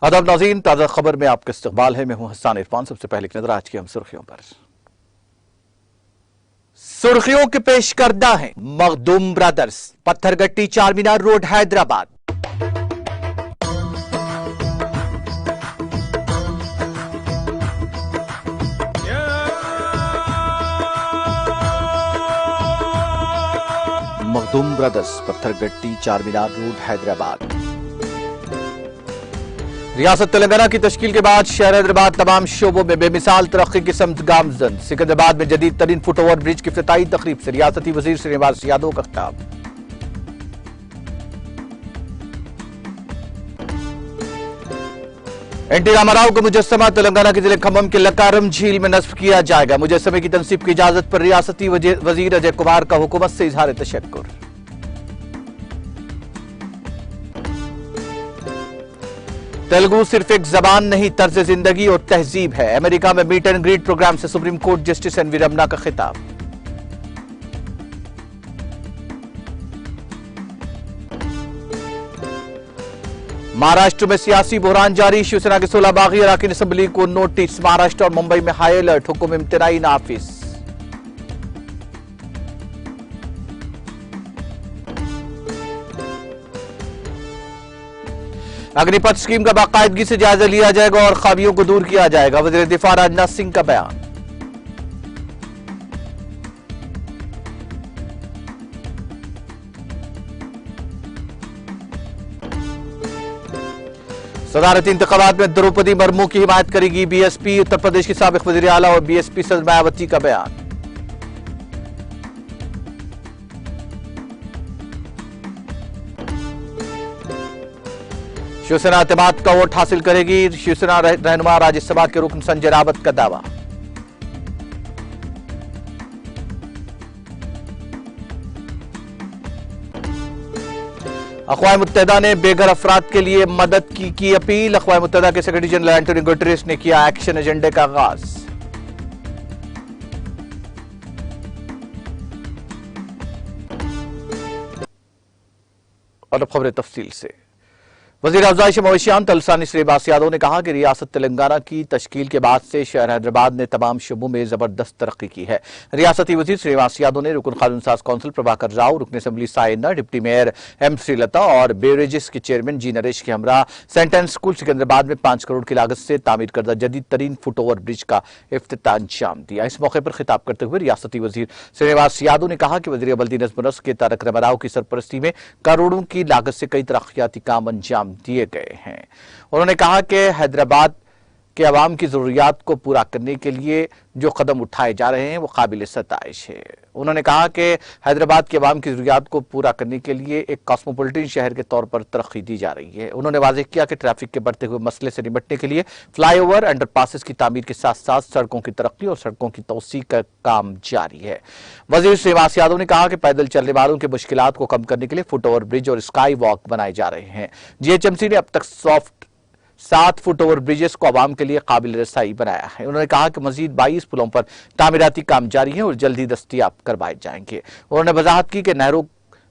आदाब नाज़रीन, ताज़ा खबर में आपका इस्तकबाल है। मैं हूं हसन इरफान। सबसे पहले की नजर आज की हम सुर्खियों पर। सुर्खियों के पेश करदा है Makhdoom brothers, Pathergatti Charminar road Hyderabad. Makhdoom brothers, Pathergatti Charminar road Hyderabad. रियासत तेलंगाना की तश्कील के बाद शहर हैदराबाद तमाम शोबों में बेमिसाल तरक्की की समत गामजन। सिकंदराबाद में जदीद तरीन फुटओवर ब्रिज की इफ्तिताई तकरीब से रियासती वजीर श्रीनिवास यादव का खिताब। एनटी रामाराव का मुजस्समा तेलंगाना के जिले खम्मम के लकारम झील में नस्ब किया जाएगा। मुजस्समे की तनसीब की इजाजत पर रियासती वजीर अजय कुमार का हुकूमत से इजहार तशक्कुर। तेलुगु सिर्फ एक जबान नहीं, तर्ज जिंदगी और तहजीब है। अमेरिका में मीट एंड ग्रीट प्रोग्राम से Supreme Court justice N V Ramana का खिताब। महाराष्ट्र में सियासी बहरान जारी, शिवसेना के 16 बागी अरकान असेंबली को नोटिस। महाराष्ट्र और मुंबई में हाई अलर्ट, हुक्म इम्तनाई नाफिज। अग्निपथ स्कीम का बाकायदगी से जायजा लिया जाएगा और खामियों को दूर किया जाएगा। वजीर दिफा राजनाथ सिंह का बयान। सदारती इंतखाबात में द्रौपदी मुर्मू की हिमायत करेगी बीएसपी। उत्तर प्रदेश की साबिक वजीर आला और बीएसपी सदर मायावती का बयान। शिवसेना एतमाद का वोट हासिल करेगी, शिवसेना रहनुमा राज्यसभा के रुकन संजय रावत का दावा। अक़वाम मुत्तहिदा ने बेघर अफराद के लिए मदद की अपील। अक़वाम मुत्तहिदा के सेक्रेटरी जनरल एंटोनियो गुटेरेस ने किया एक्शन एजेंडे का आगाज। और अब खबरें तफसील से। वज़ीर अफ़ज़ाइश मवेशियात तलसानी श्रीनिवास यादव ने कहा कि रियासत तेलंगाना की तश्कील के बाद से शहर हैदराबाद ने तमाम शोबों में जबरदस्त तरक्की की है। रियासती वज़ीर श्रीनिवास यादव ने रुकन कानून साज कौंसिल प्रभाकर राव, रुकन assembly Saina, deputy mayor M Srilatha और बेवरेजेस के चेयरमैन जी नरेश के हमरा सेंटेंस स्कूल सिकंदराबाद में 5 करोड़ की लागत से तामीर करदा जदीद तरीन फुटओवर ब्रिज का इफ्तिताह अंजाम दिया। इस मौके पर खिताब करते हुए रियासती वज़ीर श्रीनिवास यादव ने कहा कि वज़ीर बल्दी नज़्म नस्क के तारक रामाराव की सरपरस्ती में करोड़ों की लागत से कई तरक्याती काम अंजाम दिए गए हैं। उन्होंने कहा कि हैदराबाद के अवाम की जरूरियात को पूरा करने के लिए जो कदम उठाए जा रहे हैं वो काबिल सताइश है। उन्होंने कहा कि हैदराबाद के अवाम की जरूरियात को पूरा करने के लिए एक कॉस्मोपॉलिटन शहर के तौर पर तरक्की दी जा रही है। उन्होंने वाज़ेह किया कि ट्रैफिक के बढ़ते हुए मसले से निपटने के लिए फ्लाईओवर, अंडरपासेस की तामीर के साथ साथ सड़कों की तरक्की और सड़कों की तोसी का काम जारी है। वज़ीर श्रीनिवास यादव ने कहा कि पैदल चलने वालों की मुश्किलात को कम करने के लिए फुटओवर ब्रिज और स्काई वॉक बनाए जा रहे हैं। जीएचएमसी ने अब तक 7 फुटओवर ब्रिजेस को आवाम के लिए काबिल रसाई बनाया है। उन्होंने कहा कि मजीद 22 पुलों पर तामीराती काम जारी है और जल्द ही दस्तयाब करवाए जाएंगे। उन्होंने वजाहत की कि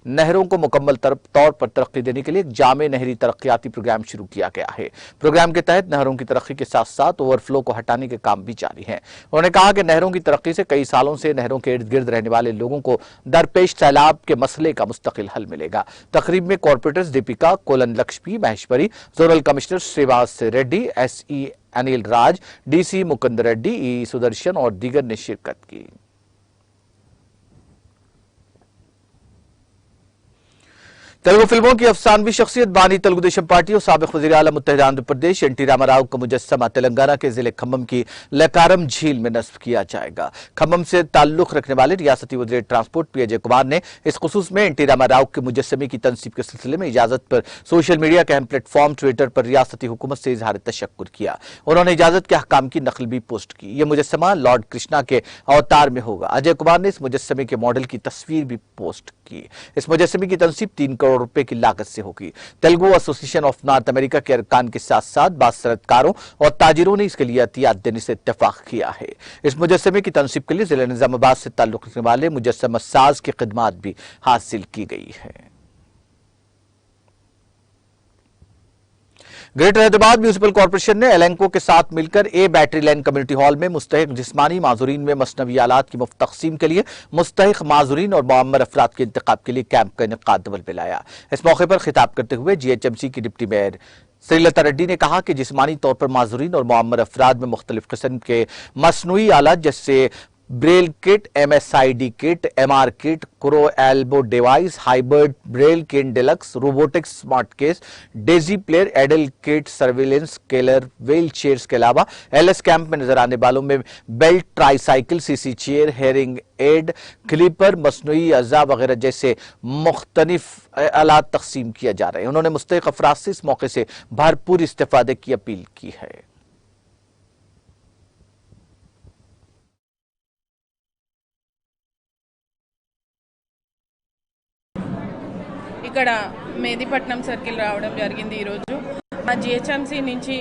नहरों को मुकम्मल तौर पर तरक्की देने के लिए एक जामे नहरी तरक्याती प्रोग्राम शुरू किया गया है। प्रोग्राम के तहत नहरों की तरक्की के साथ साथ ओवरफ्लो को हटाने के काम भी जारी हैं। उन्होंने कहा कि नहरों की तरक्की से कई सालों से नहरों के इर्द गिर्द रहने वाले लोगों को दरपेश सैलाब के मसले का मुस्तकिल हल मिलेगा। तकरीब में कॉर्पोरेटर्स दीपिका, कोलन Lakshmi Maheshwari, zonal commissioner Shrivas Reddy, SE Anil Raj, DC Mukund Reddy, E Sudarshan और दीगर ने शिरकत की। तेलुगु फिल्मों की अफसानवी शख्सियत बानी तेलुगु देशम पार्टी और साबिक वज़ीर आला मुत्तहिदा आंध्र प्रदेश एनटी रामाराव का मुजस्समा तेलंगाना के जिले खम्मम की लकारम झील में नस्ब किया जाएगा। खम्मम से ताल्लुक रखने वाले रियासती वज़ीर ट्रांसपोर्ट पी अजय कुमार ने इस खुसूस में एनटी रामाराव के मुजस्समे की तनसीब के सिलसिले में इजाजत पर सोशल मीडिया के अहम प्लेटफॉर्म ट्विटर पर रियासती हुकूमत से इजहार तशक्कुर किया। उन्होंने इजाजत के अहकाम की नकल भी पोस्ट की। यह मुजस्समा लॉर्ड कृष्णा के अवतार में होगा। अजय कुमार ने इस मुजस्समे के मॉडल की तस्वीर भी पोस्ट की। इस मुजस्समे की तनसीब 3 करोड़ रुपए की लागत से होगी। Telugu association of north America के अरकान के साथ साथ बास सनअतकारों और ताजिरों ने इसके लिए एहतियात देने से इत्तेफाक किया है। इस मुजस्समे की तनसीब के लिए जिला निजामाबाद से ताल्लुक रखने वाले मुजस्समा साज की खिदमात भी हासिल की गई है। ग्रेटर हैदराबाद म्यूनिसिपल कॉर्पोरेशन ने एलेंको के साथ मिलकर ए बैटरी लैंड कम्युनिटी हॉल में मुस्तहिक जिस्मानी माजूरीन में मसनवी आलात की मुफ्त तकसीम के लिए मुस्तहिक माजूरीन और मुअम्मर अफराद के इंतखाब के लिए कैंप का इनेकाद अमल में लाया। इस मौके पर खिताब करते हुए GHMC की डिप्टी मेयर श्रीलता रेड्डी ने कहा कि जिस्मानी तौर पर माजूरीन और मुअम्मर अफराद में मुख्तलिफ किस्म के मसनूई आलात जैसे braille kit, MSID kit, MR kit, crow elbow device, hybrid braille kit deluxe, robotics smart case, daisy player, एडल kit, surveillance scaler, wheel chairs के अलावा LS कैंप में नजर आने वालों में belt, tricycle, CC chair, hearing aid, clipper, मसनूई अज़ा वगैरह जैसे मुख्तलिफ आलात तकसीम किया जा रहे हैं। उन्होंने मुस्तहिक अफराद से इस मौके से भरपूर इस्तेफादे की अपील की है। ఇక్కడ మేదిపట్నం సర్కిల్ రావడం జరిగింది ఈరోజు మా GHMC నుంచి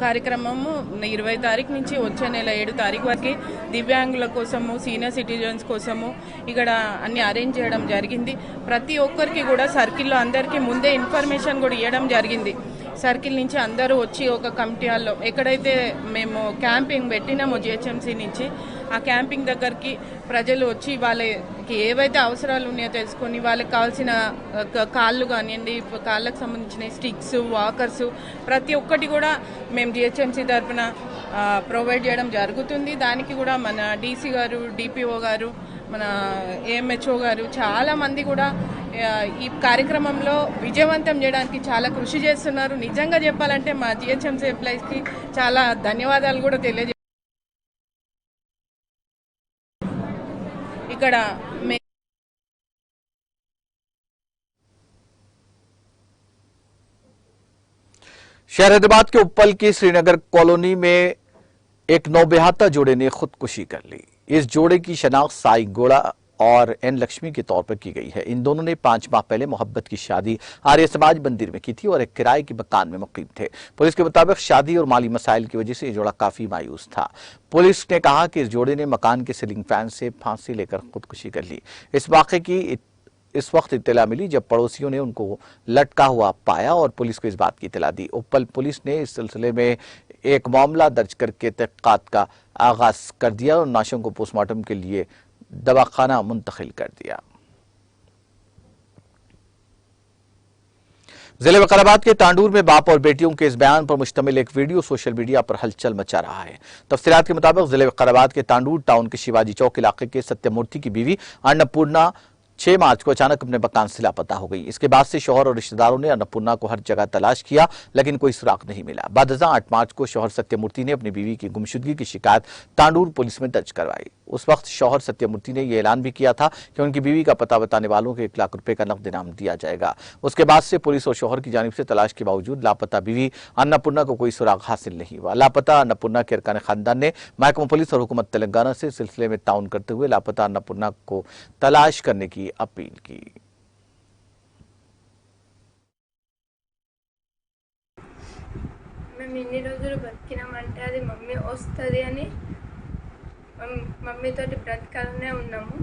కార్యక్రమము 20 తారీఖు నుంచి వచ్చే నెల 7 తారీఖు వరకు దివ్యాంగుల కోసము సీనియర్ సిటిజన్స్ కోసము ఇక్కడ అన్ని అరేంజ్ చేయడం జరిగింది। ప్రతి ఒక్కరికి కూడా సర్కిల్లో అందరికీ ముందే ఇన్ఫర్మేషన్ కూడా ఇవ్వడం జరిగింది। సర్కిల్ నుంచి అందరూ వచ్చి ఒక కమిటీ హాల్లో ఎక్కడైతే మేము క్యాంపింగ్ పెట్టినామో GHMC నుంచి ఆ క్యాంపింగ్ దగ్గరికి ప్రజలు వచ్చి వాళ్ళకి ఏవైతే అవసరాలు ఉన్నాయో తెలుసుకొని వాళ్ళకి కావాల్సిన కాళ్ళు కానివ్వండి, కాళ్ళకు సంబంధించిన స్టిక్స్, వాకర్స్ ప్రతి ఒక్కటి కూడా మేము GHMC తరఫున ప్రొవైడ్ చేయడం జరుగుతుంది। దానికి కూడా మన DC గారు, DPO గారు, మన AMHO గారు చాలా మంది కూడా ఈ కార్యక్రమంలో విజయవంతం చేయడానికి చాలా కృషి చేస్తున్నారు। నిజంగా చెప్పాలంటే మా GHMC ఎంప్లాయీస్కి చాలా ధన్యవాదాలు కూడా తెలియజేస్తున్నారు। ఇక్కడ शहर हैदराबाद के उप्पल की श्रीनगर कॉलोनी में एक नौबेहाता जोड़े ने खुदकुशी कर ली। इस जोड़े की शनाख्त साई गोड़ा और N लक्ष्मी के तौर पर की गई है। इन दोनों ने 5 माह पहले मोहब्बत की शादी आर्य समाज मंदिर में की थी और एक किराए के मकान में मुकीम थे। पुलिस के मुताबिक शादी और माली मसाइल की वजह से यह जोड़ा काफी मायूस था। पुलिस ने कहा कि इस जोड़े ने मकान के सीलिंग फैन से फांसी लेकर खुदकुशी कर ली। इस वाक़े की इस वक्त इत्तला मिली जब पड़ोसियों ने उनको लटका हुआ पाया और पुलिस को इस बात की इत्तला दी। उप्पल पुलिस ने इस सिलसिले में एक मामला दर्ज करके तहक़ीक़ात का आगाज कर दिया और नाशों को पोस्टमार्टम के लिए दवाखाना मुंतकिल कर दिया। जिले वकाराबाद के तांडूर में बाप और बेटियों के इस बयान पर मुश्तमिल एक वीडियो सोशल मीडिया पर हलचल मचा रहा है। तफसीलात के मुताबिक जिले वकाराबाद के तांडूर टाउन के शिवाजी चौक इलाके के सत्यमूर्ति की बीवी अन्नपूर्णा 6 मार्च को अचानक अपने मकान से लापता हो गई। इसके बाद से शौहर और रिश्तेदारों ने अन्नपूर्णा को हर जगह तलाश किया लेकिन कोई सुराग नहीं मिला। बादशाह 8 मार्च को शौहर सत्यमूर्ति ने अपनी बीवी की गुमशुदगी की शिकायत तांडूर पुलिस में दर्ज करवाई। उस वक्त शौहर सत्यमूर्ति ने यह ऐलान भी किया था कि उनकी बीवी का पता बताने वालों को 1 लाख रुपए का नकद इनाम दिया जाएगा। उसके बाद से पुलिस और शौहर की जानिब से तलाश के बावजूद लापता बीवी अन्नपूर्णा को कोई सुराग हासिल नहीं हुआ। लापता अन्नपूर्णा के अरकान खानदान ने महकमा पुलिस और हुकूमत तेलंगाना से सिलसिले में ताउन करते हुए लापता अन्नपूर्णा को तलाश करने की अपील की। మేము ఇన్ని రోజులు బతికినామంటే అది మమ్మీ వస్తుంది అని మమ్మీతోటి బ్రతకాలనే ఉన్నాము।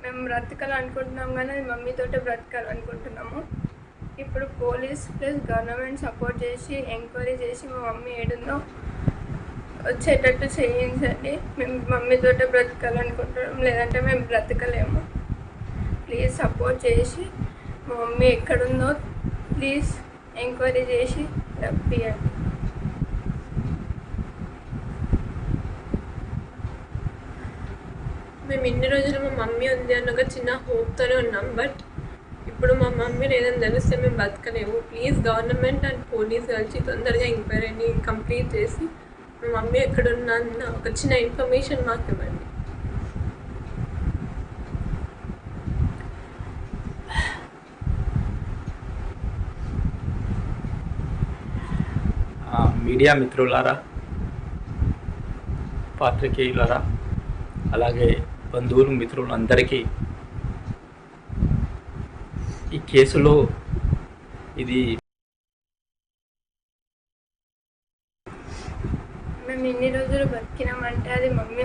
మేము బ్రతకాలనుకుంటున్నాం కానీ అది మమ్మీతోటే బ్రతకాలనుకుంటున్నాము। ఇప్పుడు పోలీస్ ప్లస్ గవర్నమెంట్ సపోర్ట్ చేసి ఎంక్వైరీ చేసి మా మమ్మీ ఏడుందో వచ్చేటట్టు చేయించండి। మేము మమ్మీతోటే బ్రతకాలనుకుంటున్నాం, లేదంటే మేము బ్రతకలేము। ప్లీజ్ సపోర్ట్ చేసి మా మమ్మీ ఎక్కడుందో ప్లీజ్ ఎంక్వైరీ చేసి రప్పియండి। మేము ఇన్ని రోజులు మా మమ్మీ ఉంది అన్న ఒక చిన్న హోప్తోనే ఉన్నాం, బట్ ఇప్పుడు మా మమ్మీ లేదని తెలిస్తే మేము బతకలేము। ప్లీజ్ గవర్నమెంట్ అండ్ పోలీస్ కలిసి తొందరగా ఎంక్వైరీని కంప్లీట్ చేసి మా మమ్మీ ఎక్కడున్నా అన్న ఒక చిన్న ఇన్ఫర్మేషన్ మాకు ఇవ్వండి। మీడియా మిత్రులారా, పాత్రికేయులారా, అలాగే బంధువులు మిత్రులందరికీ ఈ కేసులో ఇది మేము ఇన్ని రోజులు బతికినామంటే అది మమ్మీ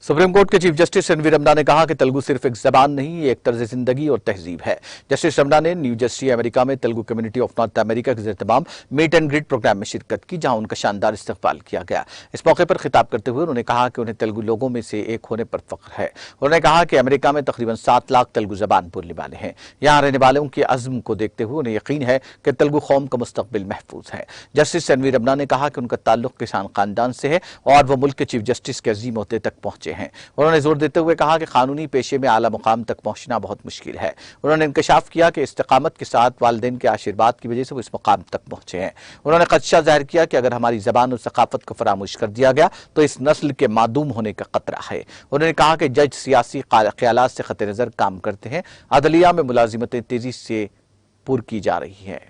सुप्रीम कोर्ट के चीफ जस्टिस एनवी रमना ने कहा कि तेलुगु सिर्फ एक जबान नहीं, ये एक तर्ज जिंदगी और तहजीब है। जस्टिस रमना ने न्यू जर्सी अमेरिका में Telugu community of north America के तमाम मीट एंड ग्रीट प्रोग्राम में शिरकत की, जहां उनका शानदार इस्तकबाल किया गया। इस मौके पर खिताब करते हुए उन्होंने कहा कि उन्हें तेलुगु लोगों में से एक होने पर फख्र है। उन्होंने कहा कि अमेरिका में तकरीबन 7 लाख तेलुगु जबान बोलने वाले हैं। यहाँ रहने वालों के अज़्म को देखते हुए उन्हें यकीन है कि तेलुगु कौम का मुस्तकबिल महफूज है। जस्टिस एनवी रमना ने कहा कि उनका ताल्लुक किसान खानदान से है और वो मुल्क के चीफ जस्टिस के अजीम ओहदे तक पहुंचे हैं। उन्होंने जोर देते हुए कहा कि कानूनी पेशे में आला मुकाम तक पहुंचना बहुत मुश्किल है। उन्होंने इंकशाफ किया कि इस्तिकामत के साथ वालिदैन के आशीर्वाद की वजह से वो इस मुकाम तक पहुंचे हैं। उन्होंने खदशा जाहिर किया कि अगर हमारी जबान और सकाफत को फरामोश कर दिया गया तो इस नस्ल के मादूम होने का खतरा है। उन्होंने कहा कि जज सियासी ख्यालात से खत नजर काम करते हैं। अदलिया में मुलाजिमतें तेजी से पूरी की जा रही हैं।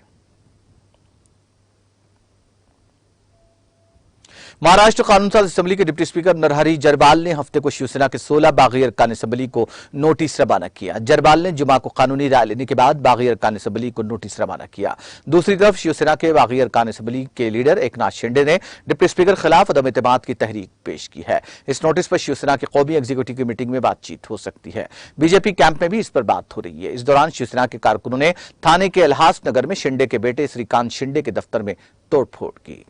महाराष्ट्र कानून साज असेंबली के डिप्टी स्पीकर नरहरी जरवाल ने हफ्ते को शिवसेना के 16 बागी अरकान असेंबली को नोटिस रवाना किया। जरवाल ने जुमा को कानूनी राय लेने के बाद बागी अरकान असेंबली को नोटिस रवाना किया। दूसरी तरफ शिवसेना के बागी अरकान असेंबली के लीडर एकनाथ शिंदे ने डिप्टी स्पीकर के खिलाफ अदम एतमाद की तहरीक पेश की है। इस नोटिस पर शिवसेना की कौमी एग्जीक्यूटिव की मीटिंग में बातचीत हो सकती है। बीजेपी कैंप में भी इस पर बात हो रही है। इस दौरान शिवसेना के कारकुनों ने थाने के अल्हास नगर में शिंदे के बेटे श्रीकांत शिंदे के दफ्तर में तोड़फोड़ की।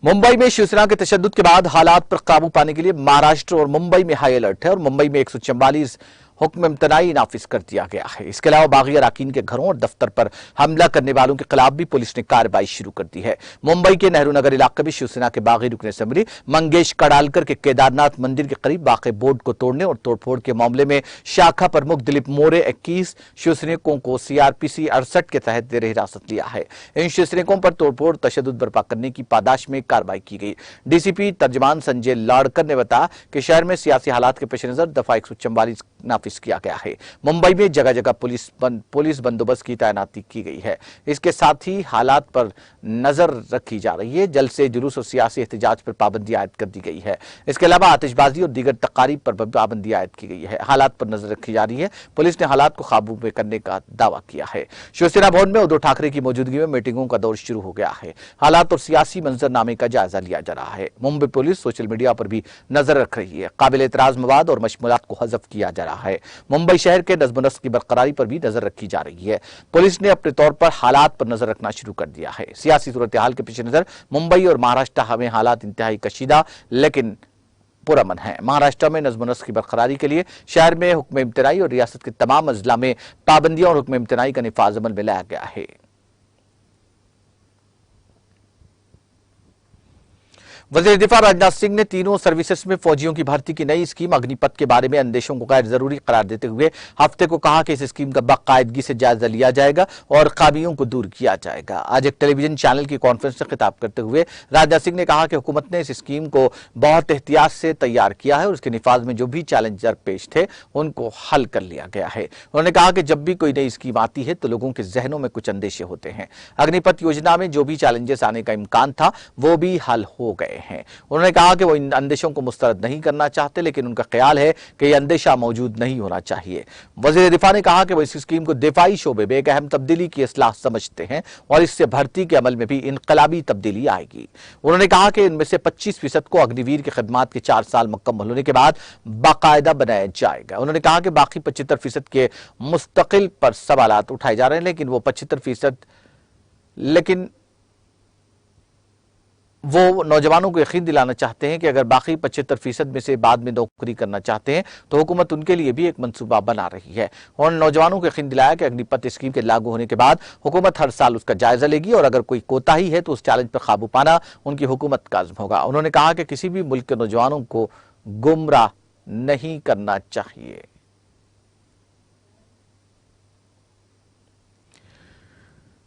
मुंबई में शिवसेना के तशद्दुद के बाद हालात पर काबू पाने के लिए महाराष्ट्र और मुंबई में हाई अलर्ट है और मुंबई में 144 हुक्म इम्तनाई नाफिज कर दिया गया है। इसके अलावा बागी अराकीन के घरों और दफ्तर पर हमला करने वालों के खिलाफ भी पुलिस ने कार्रवाई शुरू कर दी है। मुंबई के नेहरू नगर इलाके में शिवसेना के बागी रुकन असेंबली मंगेश कड़ालकर के केदारनाथ मंदिर के करीब वाक़े बोर्ड को तोड़ने और तोड़फोड़ के मामले में शाखा प्रमुख दिलीप मोरे 21 शिवसैनिकों को सीआरपीसी 68 के तहत जेर हिरासत लिया है। इन शिवसैनिकों पर तोड़फोड़ तशद्दुद बर्पा करने की पादाश में कार्रवाई की गई। डीसीपी तर्जमान संजय लाड़कर ने बताया कि शहर में सियासी हालात के पेश नजर दफा 144 नाफिज किया गया है। मुंबई में जगह जगह पुलिस बंदोबस्त की तैनाती की गई है। इसके साथ ही हालात पर नजर रखी जा रही है। जल्द से जुलूस और सियासी एहतजाज पर पाबंदी आयद कर दी गई है। इसके अलावा आतिशबाजी और दीगर तकारीब पर पाबंदी आयद की गई है। हालात पर नजर रखी जा रही है। पुलिस ने हालात को काबू में करने का दावा किया है। शिवसेना भवन में उद्धव ठाकरे की मौजूदगी में मीटिंगों का दौर शुरू हो गया है। हालात और सियासी मंजरनामे का जायजा लिया जा रहा है। मुंबई पुलिस सोशल मीडिया पर भी नजर रख रही है। काबिल एतराज मवाद और मशमूलात को हज़फ किया जा रहा है। मुंबई शहर के नज़्म नस्क की बरकरारी पर भी नजर रखी जा रही है। पुलिस ने अपने तौर पर हालात पर नजर रखना शुरू कर दिया है। सियासी सूरत हाल के पेश नजर मुंबई और महाराष्ट्र में हालात इंतहाई कशीदा लेकिन पुरअमन है। महाराष्ट्र में नज़्म नस्क की बरकरारी के लिए शहर में हुक्म इम्तनाई और रियासत के तमाम अजला में पाबंदियों और हुक्म इम्तनाई का निफाज अमल में लाया गया है। वज़ीर दिफा राजनाथ सिंह ने तीनों सर्विसेज में फौजियों की भर्ती की नई स्कीम अग्निपथ के बारे में अंदेशों को गैर जरूरी करार देते हुए हफ्ते को कहा कि इस स्कीम का बाकायदगी से जायजा लिया जाएगा और खामियों को दूर किया जाएगा। आज एक टेलीविजन चैनल की कॉन्फ्रेंस से खिताब करते हुए राजनाथ सिंह ने कहा कि हुकूमत ने इस स्कीम को बहुत एहतियात से तैयार किया है और उसके निफाज में जो भी चैलेंज दरपेश थे उनको हल कर लिया गया है। उन्होंने कहा कि जब भी कोई नई स्कीम आती है तो लोगों के जहनों में कुछ अंदेशे होते हैं। अग्निपथ योजना में जो भी चैलेंजेस आने का इम्कान था वो भी हल हो गए हैं। उन्होंने कहा कि वो इन अंदेशों को मुस्तरद नहीं करना चाहते, लेकिन उनका ख्याल है कि यह अंदेशा मौजूद नहीं होना चाहिए। वज़ीर दिफा ने कहा कि वो इस स्कीम को दिफाई शोबे में एक अहम तब्दीली की इस्लाह समझते हैं और इससे भर्ती के अमल में भी इनकलाबी तब्दीली आएगी। उन्होंने कहा कि इनमें से 25% को अग्निवीर की खिदमात के 4 साल मुकम्मल होने के बाद बाकायदा बनाया जाएगा। उन्होंने कहा कि बाकी 75% के मुस्तकिल पर सवालात उठाए जा रहे हैं, लेकिन वो 75% वो नौजवानों को यकीन दिलाना चाहते हैं कि अगर बाकी 75% में से बाद में नौकरी करना चाहते हैं तो हुकूमत उनके लिए भी एक मंसूबा बना रही है। और नौजवानों को यकीन दिलाया कि अग्निपथ स्कीम के लागू होने के बाद हुकूमत हर साल उसका जायजा लेगी और अगर कोई कोताही है तो उस चैलेंज पर काबू पाना उनकी हुकूमत का अज़्म होगा। उन्होंने कहा कि किसी भी मुल्क के नौजवानों को गुमराह नहीं करना चाहिए।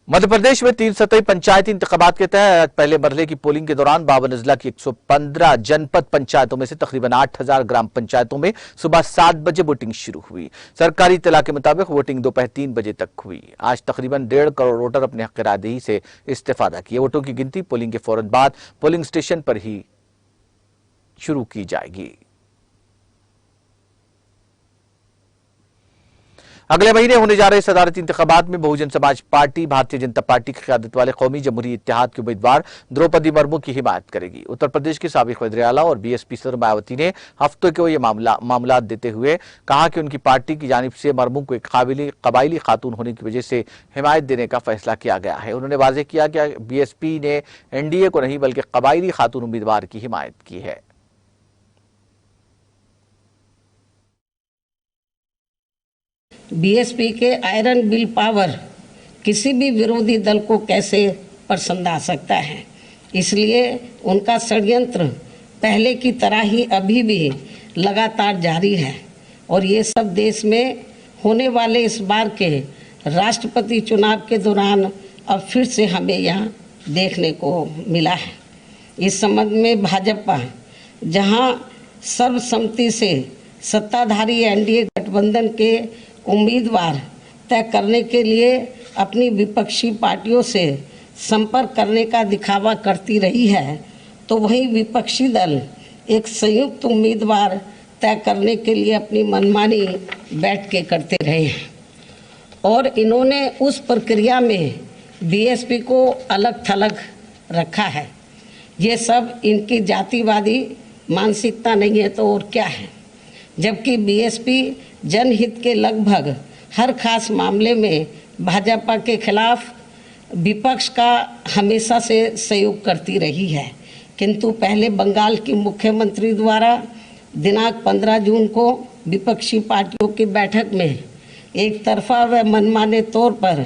मध्य प्रदेश में 3 सतही पंचायती इंतखाबात के तहत पहले मरहले की पोलिंग के दौरान 52 अजला की 115 जनपद पंचायतों में से तकरीबन 8000 ग्राम पंचायतों में सुबह 7 बजे वोटिंग शुरू हुई। सरकारी इत्तला के मुताबिक वोटिंग दोपहर 3 बजे तक हुई। आज तकरीबन 1.5 करोड़ वोटर अपने हक रायदही से इस्तेफादा किए। वोटों की गिनती पोलिंग के फौरन बाद पोलिंग स्टेशन पर ही शुरू की जाएगी। अगले महीने होने जा रहे सदारती इंतखाबात में बहुजन समाज पार्टी भारतीय जनता पार्टी की क़यादत वाले कौमी जमहूरी इत्तेहाद के उम्मीदवार द्रौपदी मुर्मू की हिमायत करेगी। उत्तर प्रदेश की साबिक़ वज़ीर आला और बीएसपी सदर मायावती ने हफ्ते को ये मामला देते हुए कहा कि उनकी पार्टी की जानिब से मुर्मू को एक कबायली खातून होने की वजह से हिमायत देने का फैसला किया गया है। उन्होंने वाज़ेह किया कि बीएसपी ने एनडीए को नहीं बल्कि कबायली खातून उम्मीदवार की हिमायत की है। बीएसपी के आयरन बिल पावर किसी भी विरोधी दल को कैसे पसंद आ सकता है, इसलिए उनका षड्यंत्र पहले की तरह ही अभी भी लगातार जारी है और ये सब देश में होने वाले इस बार के राष्ट्रपति चुनाव के दौरान अब फिर से हमें यहाँ देखने को मिला है। इस संबंध में भाजपा जहाँ सर्वसम्मति से सत्ताधारी एनडीए गठबंधन के उम्मीदवार तय करने के लिए अपनी विपक्षी पार्टियों से संपर्क करने का दिखावा करती रही है, तो वही विपक्षी दल एक संयुक्त उम्मीदवार तय करने के लिए अपनी मनमानी बैठ के करते रहे हैं और इन्होंने उस प्रक्रिया में बीएसपी को अलग थलग रखा है। ये सब इनकी जातिवादी मानसिकता नहीं है तो और क्या है, जबकि बीएसपी जनहित के लगभग हर खास मामले में भाजपा के खिलाफ विपक्ष का हमेशा से सहयोग करती रही है। किंतु पहले बंगाल की मुख्यमंत्री द्वारा दिनांक 15 जून को विपक्षी पार्टियों की बैठक में एक तरफा व मनमाने तौर पर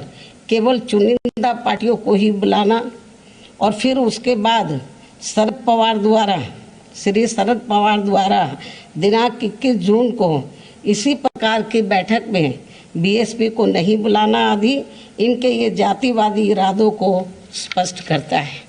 केवल चुनिंदा पार्टियों को ही बुलाना और फिर उसके बाद श्री शरद पवार द्वारा दिनांक 21 जून को इसी प्रकार की बैठक में बीएसपी को नहीं बुलाना आदि इनके ये जातिवादी इरादों को स्पष्ट करता है।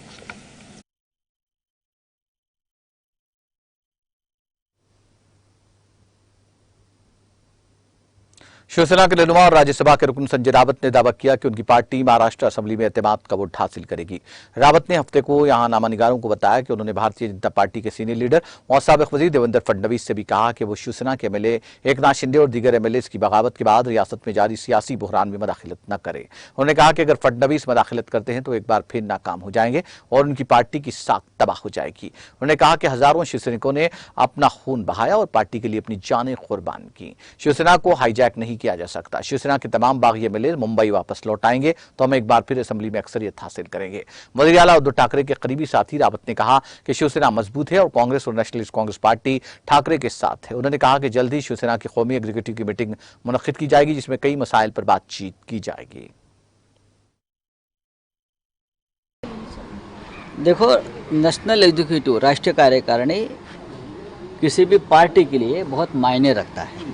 शिवसेना के रहनुमा और राज्यसभा के रुकन संजय रावत ने दावा किया कि उनकी पार्टी महाराष्ट्र असेंबली में एतमाद का वोट हासिल करेगी। रावत ने हफ्ते को यहां नामानिगारों को बताया कि उन्होंने भारतीय जनता पार्टी के सीनियर लीडर और साबिक़ वज़ीर देवेंद्र फडणवीस से भी कहा कि वो शिवसेना के एमएलए एकनाथ शिंदे और दीगर एमएलएज की बगावत के बाद रियासत में जारी सियासी बहरान में मदाखिलत न करें। उन्होंने कहा कि अगर फडणवीस मदाखिलत करते हैं तो एक बार फिर नाकाम हो जाएंगे और उनकी पार्टी की साख तबाह हो जाएगी। उन्होंने कहा कि हजारों शिवसैनिकों ने अपना खून बहाया और पार्टी के लिए अपनी जानें कुर्बान की। शिवसेना को हाईजैक नहीं किया जा सकता। शिवसेना के तमाम बागी एमएलए मुंबई वापस लौट आएंगे तो हम एक बार फिर असेंबली में अक्सरियत हासिल करेंगे। वज़ीर आला उद्धव ठाकरे के करीबी साथी रावत ने कहा कि शिवसेना मजबूत है और कांग्रेस और नेशनलिस्ट कांग्रेस पार्टी ठाकरे के साथ है। उन्होंने कहा कि जल्द ही शिवसेना की कौमी एग्जीक्यूटिव की मीटिंग मुनक्किद की जाएगी जिसमें कई मसाइल पर बातचीत की जाएगी। देखो, नेशनल एग्जीक्यूटिव राष्ट्रीय कार्यकारिणी किसी भी पार्टी के लिए बहुत मायने रखता है,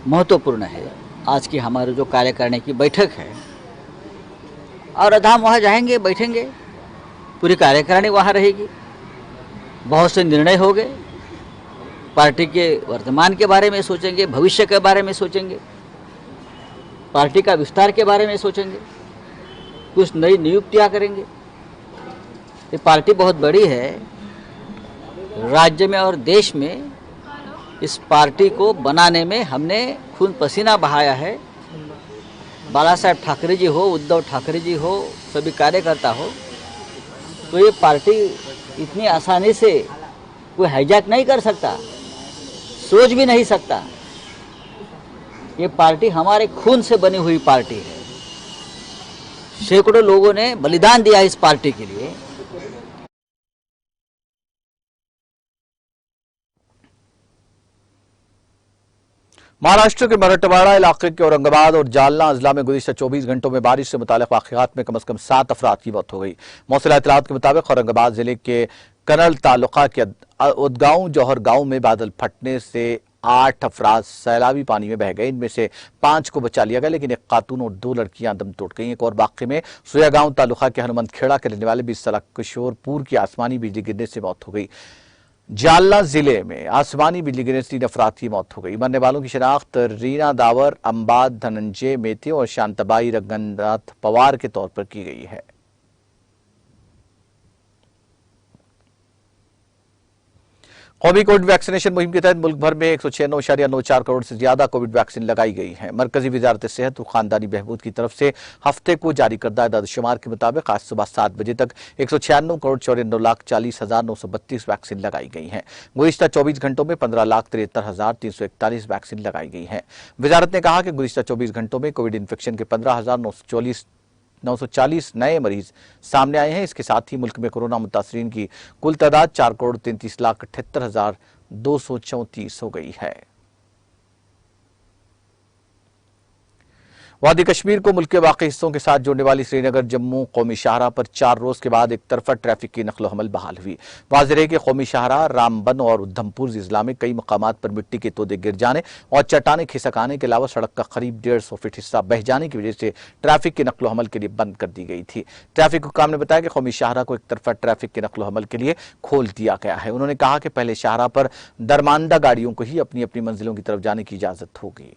महत्वपूर्ण है। आज की हमारे जो कार्यकारिणी की बैठक है और हम वहाँ जाएंगे, बैठेंगे, पूरी कार्यकारिणी वहाँ रहेगी, बहुत से निर्णय हो गए, पार्टी के वर्तमान के बारे में सोचेंगे, भविष्य के बारे में सोचेंगे, पार्टी का विस्तार के बारे में सोचेंगे, कुछ नई नियुक्तियाँ करेंगे। ये पार्टी बहुत बड़ी है, राज्य में और देश में इस पार्टी को बनाने में हमने खून पसीना बहाया है। बाला साहेब ठाकरे जी हो, उद्धव ठाकरे जी हो, सभी कार्यकर्ता हो, तो ये पार्टी इतनी आसानी से कोई हाईजैक नहीं कर सकता, सोच भी नहीं सकता। ये पार्टी हमारे खून से बनी हुई पार्टी है। सैकड़ों लोगों ने बलिदान दिया इस पार्टी के लिए। महाराष्ट्र के मराठवाड़ा इलाके के औरंगाबाद और जालना अजला में गुज़िश्ता 24 घंटों में बारिश से मुताल्लिक़ वाक़ियात में कम से कम 7 अफराद की मौत हो गई। मौसूल इत्तलात के मुताबिक औरंगाबाद जिले के कनल तालुका के उदगांव जौहर गांव में बादल फटने से 8 अफराद सैलाबी पानी में बह गए। इनमें से 5 को बचा लिया गया, लेकिन एक खातून और 2 लड़कियां दम तोड़ गई। एक और वाक़े में सुयागांव तालुका के हनुमंत खेड़ा के रहने वाले 20 साल किशोरपुर की आसमानी बिजली गिरने से मौत हो गई। जालना जिले में आसमानी बिजली गिरने से 3 अफराद की मौत हो गई। मरने वालों की शनाख्त रीना दावर, अंबाद धनंजय मेथे और शांताबाई रंगनाथ पवार के तौर पर की गई है। कौमी कोविड वैक्सीनेशन मुहिम के तहत मुल्क भर में 196.94 करोड़ से ज्यादा कोविड वैक्सीन लगाई गई है। मरकजी वजारत सेहत और खानदानी बहबूद की तरफ से हफ्ते को जारी करदा दादशुमार के मुताबिक आज सुबह 7 बजे तक 196,94,40,932 वैक्सीन लगाई गई हैं। गुज़िश्ता 24 घंटों में 15,73,341 वैक्सीन लगाई गई हैं। वजारत ने कहा कि गुज़िश्ता 24 घंटों में कोविड इन्फेक्शन के 15,940 नए मरीज सामने आए हैं। इसके साथ ही मुल्क में कोरोना मुतासरीन की कुल तादाद 4,33,78,234 हो गई है। वादी कश्मीर को मुल्क के बाकी हिस्सों के साथ जोड़ने वाली श्रीनगर जम्मू कौमी शाहराह पर 4 रोज के बाद एक तरफा ट्रैफिक की नकलो हमल बहाल हुई। वाज़ेह है कि कौमी शाहराह, रामबन और उधमपुर जिला में कई मकामात पर मिट्टी के तोदे गिर जाने और चट्टाने खिसक आने के अलावा सड़क का करीब 150 फीट हिस्सा बह जाने की वजह से ट्रैफिक की नकलो हमल के लिए बंद कर दी गई थी। ट्रैफिक हुक्काम ने बताया कि कौमी शाहराह को एक तरफा ट्रैफिक के नकलो हमल के लिए खोल दिया गया है। उन्होंने कहा कि पहले शाहराह पर दरमानदा गाड़ियों को ही अपनी अपनी मंजिलों की तरफ जाने की इजाजत होगी।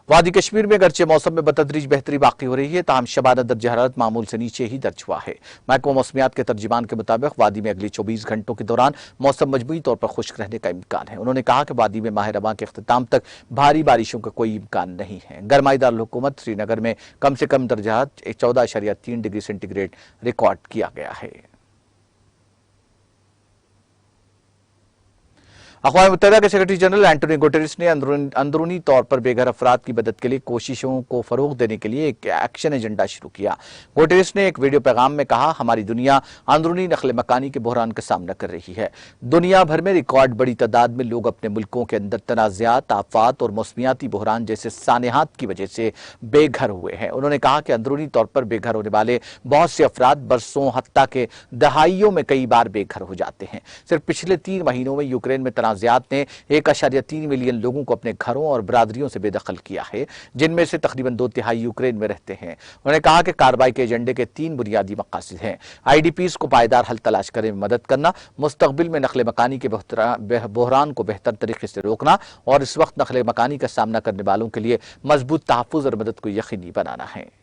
वादी कश्मीर में अगरचे मौसम में बतदरीज बेहतरी बाकी हो रही है, ताहम शबाना दर्जा हरारत मामूल से नीचे ही दर्ज हुआ है। महकमा मौसमियात के तर्जुमान के मुताबिक वादी में अगले 24 घंटों के दौरान मौसम मजमूई तौर पर खुश्क रहने का इम्कान है। उन्होंने कहा कि वादी में माह रबा के अख्ताम तक भारी बारिशों का कोई इम्कान नहीं है। गरमाईदार हुकूमत श्रीनगर में कम से कम दर्जा 14.3 डिग्री सेंटीग्रेड रिकॉर्ड किया गया है। अक़वाम मुत्तहिदा के सेक्रेटरी जनरल एंटोनियो गुटेरेस ने अंदरूनी तौर पर बेघर अफराद की मदद के लिए कोशिशों को फरोग देने के लिए एक एक्शन एजेंडा शुरू किया। गुटेरेस ने एक वीडियो पैगाम में कहा, हमारी दुनिया अंदरूनी नकल मकानी के बहरान का सामना कर रही है। दुनिया भर में रिकॉर्ड बड़ी तादाद में लोग अपने मुल्कों के अंदर तनाज़ात, आफात और मौसमियाती बहरान जैसे सानेहात की वजह से बेघर हुए हैं। उन्होंने कहा कि अंदरूनी तौर पर बेघर होने वाले बहुत से अफराद बरसों हत्ता के दहाइयों में कई बार बेघर हो जाते हैं। सिर्फ पिछले 3 महीनों में यूक्रेन में तनाज़ात ने 1.3 मिलियन लोगों को अपने घरों और बरादरियों से बेदखल किया है, जिनमें से तकरीबन 2/3 यूक्रेन में रहते हैं। उन्होंने कहा कि कार्रवाई के एजेंडे के 3 बुनियादी मकासद हैं। IDPs को पायदार हल तलाश करने में मदद करना, मुस्तकबिल में नकल मकानी के बहरान को बेहतर तरीके से रोकना और इस वक्त नकल मकानी का सामना करने वालों के लिए मजबूत तहफ़्फ़ुज़ और मदद को यकीनी बनाना है।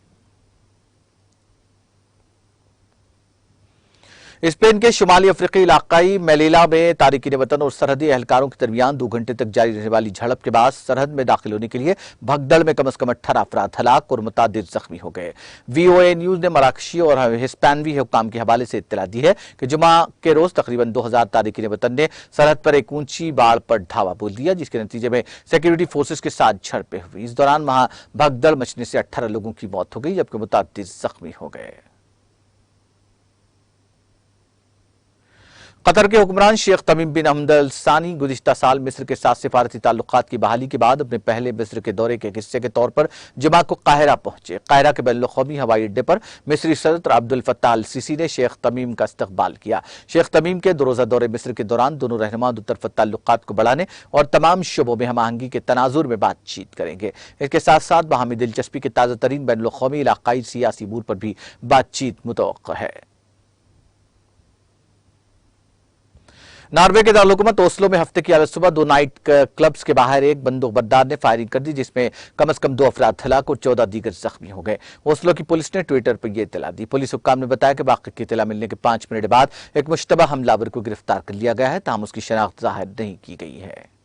स्पेन के शुमाली अफ्रीकी इलाकाई मेलीला में तारिकीन वतन और सरहदी एहलकारों के दरमियान 2 घंटे तक जारी रहने वाली झड़प के बाद सरहद में दाखिल होने के लिए भगदड़ में कम से कम 18 अफराद हलाक और मुतादिद जख्मी हो गए। VOA न्यूज ने मराकशी और हिस्पैनवी हुक्काम के हवाले से इत्तला दी है कि जुमा के रोज तकरीबन 2000 तारिकीन वतन ने सरहद पर एक ऊंची बाढ़ पर धावा बोल दिया, जिसके नतीजे में सिक्योरिटी फोर्सेज के साथ झड़पें हुई। इस दौरान वहां भगदड़ मचने से 18 लोगों की मौत हो गई, जबकि मुतादिद जख्मी हो गए। कतर के हुक्मरान शेख तमीम बिन हमद अल सानी गुज़िश्ता साल मिस्र के साथ सिफारती ताल्लुकात की बहाली के बाद अपने पहले मिस्र के दौरे के हिस्से के तौर पर जुमा को काहिरा पहुंचे। काहिरा के बैनुल-अक़वामी हवाई अड्डे पर मिस्री सदर अब्दुल फत्ताह अल सीसी ने शेख तमीम का इस्तकबाल किया। शेख तमीम के 2 रोज़ा दौरे मिस्र के दौरान दोनों रहनुमा दुतरफा ताल्लुकात को बढ़ाने और तमाम शोबों में हम आहंगी के तनाजुर में बातचीत करेंगे। इसके साथ साथ बाहमी दिलचस्पी के ताज़ा तरीन बैनुल-अक़वामी इलाकाई सियासी अमूर पर भी बातचीत मुतवक्को है। नॉर्वे के दारुल-हुकूमत ओस्लो में हफ्ते की आज सुबह 2 नाइट क्लब्स के बाहर एक बंदूकबरदार ने फायरिंग कर दी, जिसमें कम से कम 2 अफराद हलाक और 14 दीगर जख्मी हो गए। ओस्लो की पुलिस ने ट्विटर पर यह इत्तला दी। पुलिस हुक्काम ने बताया कि वाक़े की इत्तला मिलने के 5 मिनट बाद एक मुश्तबा हमलावर को गिरफ्तार कर लिया गया है, ताहम उसकी शनाख्त जाहिर नहीं की गई है।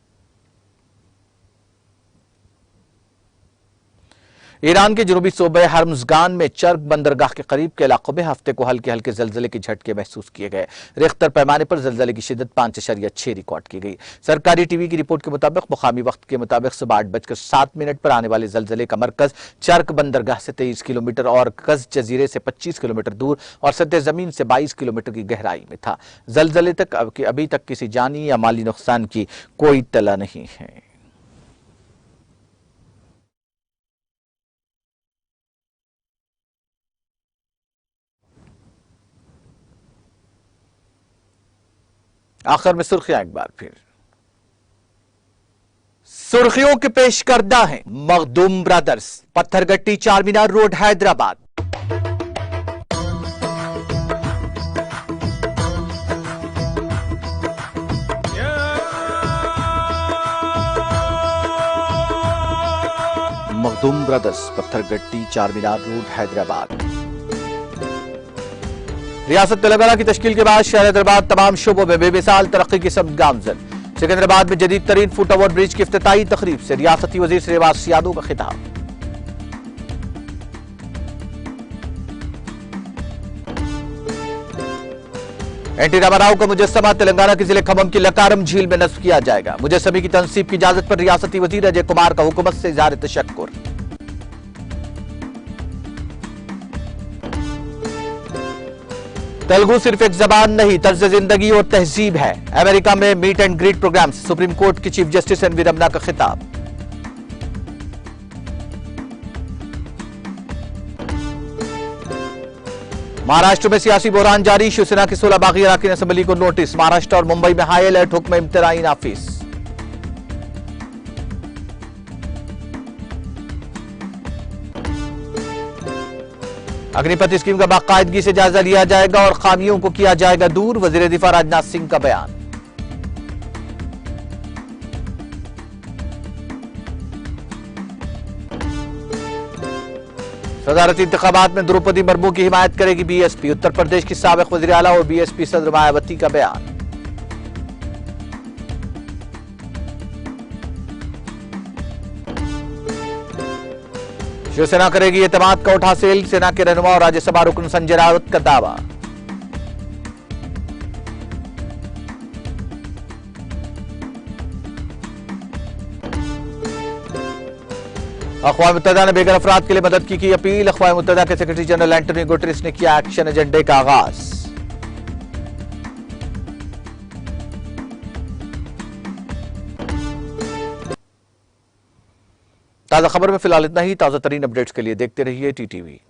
ईरान के जनूबी सूबे हर्मज़गान में चर्क बंदरगाह के करीब के इलाकों में हफ्ते को हल्के हल्के जलजले के झटके महसूस किए गए। रिख्तर पैमाने पर जलजले की शिद्दत 5.6 रिकॉर्ड की गई। सरकारी टीवी की रिपोर्ट के मुताबिक मुकामी वक्त के मुताबिक सुबह 8:07 पर आने वाले जलजले का मरकज चर्क बंदरगाह से 23 किलोमीटर और कज़ जजीरे से 25 किलोमीटर दूर और सतह जमीन से 22 किलोमीटर की गहराई में था। जलजले तक अभी तक किसी जानी या माली नुकसान की कोई इत्तला नहीं है। आखिर में सुर्खियां एक बार फिर। सुर्खियों के पेश करदा है Makhdoom brothers, Pathergatti Charminar road Hyderabad. Makhdoom brothers, Pathergatti Charminar road Hyderabad. रियासत तेलंगाना की तश्कील के बाद शहर हैदराबाद तमाम शोबों में बेमिसाल तरक्की की समत गामजन। सिकंदराबाद में जदीद तरीन फुट ओवर ब्रिज की इफ्तिताही तकरीब से रियासती वजीर श्रीवास यादव का खिताब। एनटी रामाराव का मुजस्समा तेलंगाना के जिले खम्मम की लकारम झील में नस्ब किया जाएगा। मुजस्समे की तनसीब की इजाजत पर रियासती वजीर अजय कुमार का हुकूमत से इज़हार तशक्कुर। तेलुगु सिर्फ एक जबान नहीं, तर्ज जिंदगी और तहजीब है। अमेरिका में मीट एंड ग्रीट प्रोग्राम से सुप्रीम कोर्ट की chief justice N V Ramana का खिताब। महाराष्ट्र में सियासी बहरान जारी, शिवसेना के 16 बागी अराकीन असेंबली को नोटिस। महाराष्ट्र और मुंबई में हाई अलर्ट, हुक्म इम्तिनाई नाफिज। अग्निपथ स्कीम का बाकायदगी से जायजा लिया जाएगा और खामियों को किया जाएगा दूर, वजीर दिफा राजनाथ सिंह का बयान। सदारती इंतखाबात में द्रौपदी मुर्मू की हिमायत करेगी बीएसपी। उत्तर प्रदेश की साबिक वज़ीर आला और बीएसपी सदर मायावती का बयान। शिवसेना करेगी एतमाद का उठा सेल, सेना के रहनुमा और राज्यसभा रुकन संजय रावत का दावा। अक़वाम मुत्तहिदा ने बेघर अफराद के लिए मदद की अपील। अक़वाम मुत्तहिदा के सेक्रेटरी जनरल एंटोनियो गुटेरेस ने किया एक्शन एजेंडे का आगाज। ताज़ा खबर में फिलहाल इतना ही। ताज़ा तरीन अपडेट्स के लिए देखते रहिए टीटीवी।